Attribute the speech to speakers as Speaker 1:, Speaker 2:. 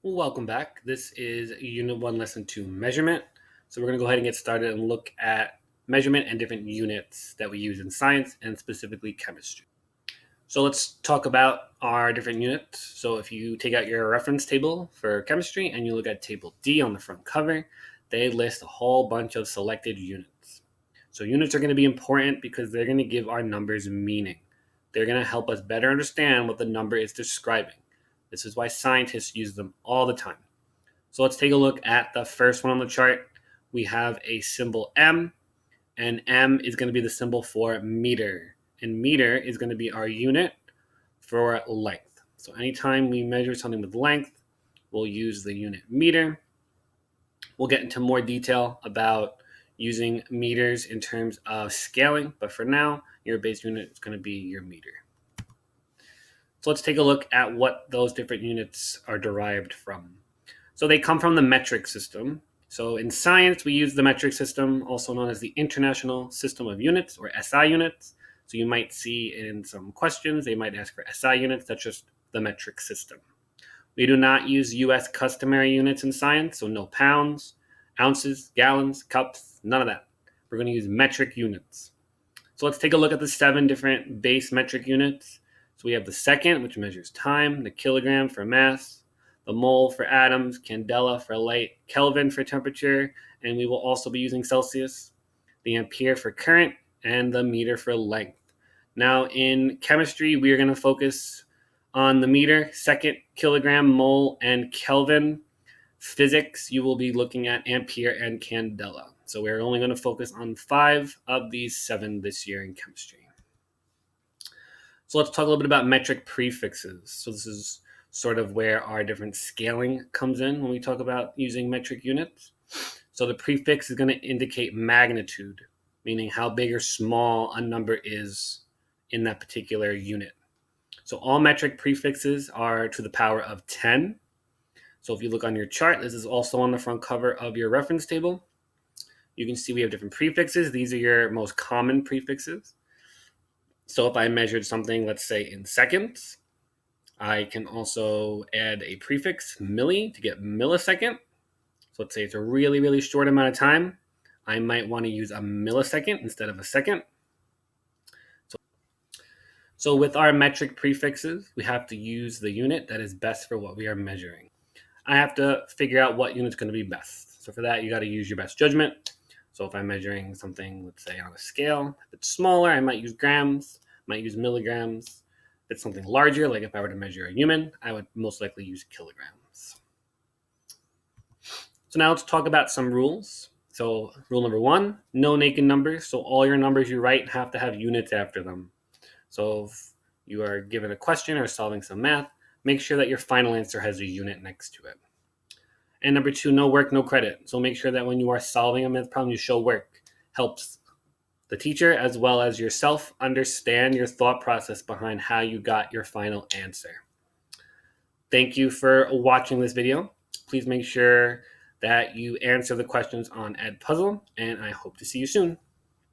Speaker 1: Welcome back. This is Unit 1, Lesson 2, Measurement. So we're going to go ahead and get started and look at measurement and different units that we use in science and specifically chemistry. So let's talk about our different units. So if you take out your reference table for chemistry and you look at Table D on the front cover, they list a whole bunch of selected units. So units are going to be important because they're going to give our numbers meaning. They're going to help us better understand what the number is describing. This is why scientists use them all the time. So let's take a look at the first one on the chart. We have a symbol M, and M is going to be the symbol for meter. And meter is going to be our unit for length. So anytime we measure something with length, we'll use the unit meter. We'll get into more detail about using meters in terms of scaling, but for now, your base unit is going to be your meter. So let's take a look at what those different units are derived from. So they come from the metric system. So in science, we use the metric system, also known as the International System of Units, or SI units. So you might see in some questions, they might ask for SI units. That's just the metric system. We do not use US customary units in science, so no pounds, ounces, gallons, cups, none of that. We're going to use metric units. So let's take a look at the 7 different base metric units. So we have the second, which measures time, the kilogram for mass, the mole for atoms, candela for light, Kelvin for temperature, and we will also be using Celsius, the ampere for current, and the meter for length. Now in chemistry, we are going to focus on the meter, second, kilogram, mole, and Kelvin. Physics, you will be looking at ampere and candela. So we're only going to focus on 5 of these 7 this year in chemistry. So let's talk a little bit about metric prefixes. So this is sort of where our different scaling comes in when we talk about using metric units. So the prefix is going to indicate magnitude, meaning how big or small a number is in that particular unit. So all metric prefixes are to the power of 10. So if you look on your chart, this is also on the front cover of your reference table. You can see we have different prefixes. These are your most common prefixes. So if I measured something, let's say in seconds, I can also add a prefix, milli, to get millisecond. So let's say it's a really, really short amount of time. I might want to use a millisecond instead of a second. So with our metric prefixes, we have to use the unit that is best for what we are measuring. I have to figure out what unit's going to be best. So for that, you got to use your best judgment. So if I'm measuring something, let's say on a scale, if it's smaller, I might use grams, might use milligrams. If it's something larger, like if I were to measure a human, I would most likely use kilograms. So now let's talk about some rules. So rule number 1, no naked numbers. So all your numbers you write have to have units after them. So if you are given a question or solving some math, make sure that your final answer has a unit next to it. And number 2, no work, no credit. So make sure that when you are solving a math problem, you show work. Helps the teacher as well as yourself understand your thought process behind how you got your final answer. Thank you for watching this video. Please make sure that you answer the questions on Edpuzzle, and I hope to see you soon.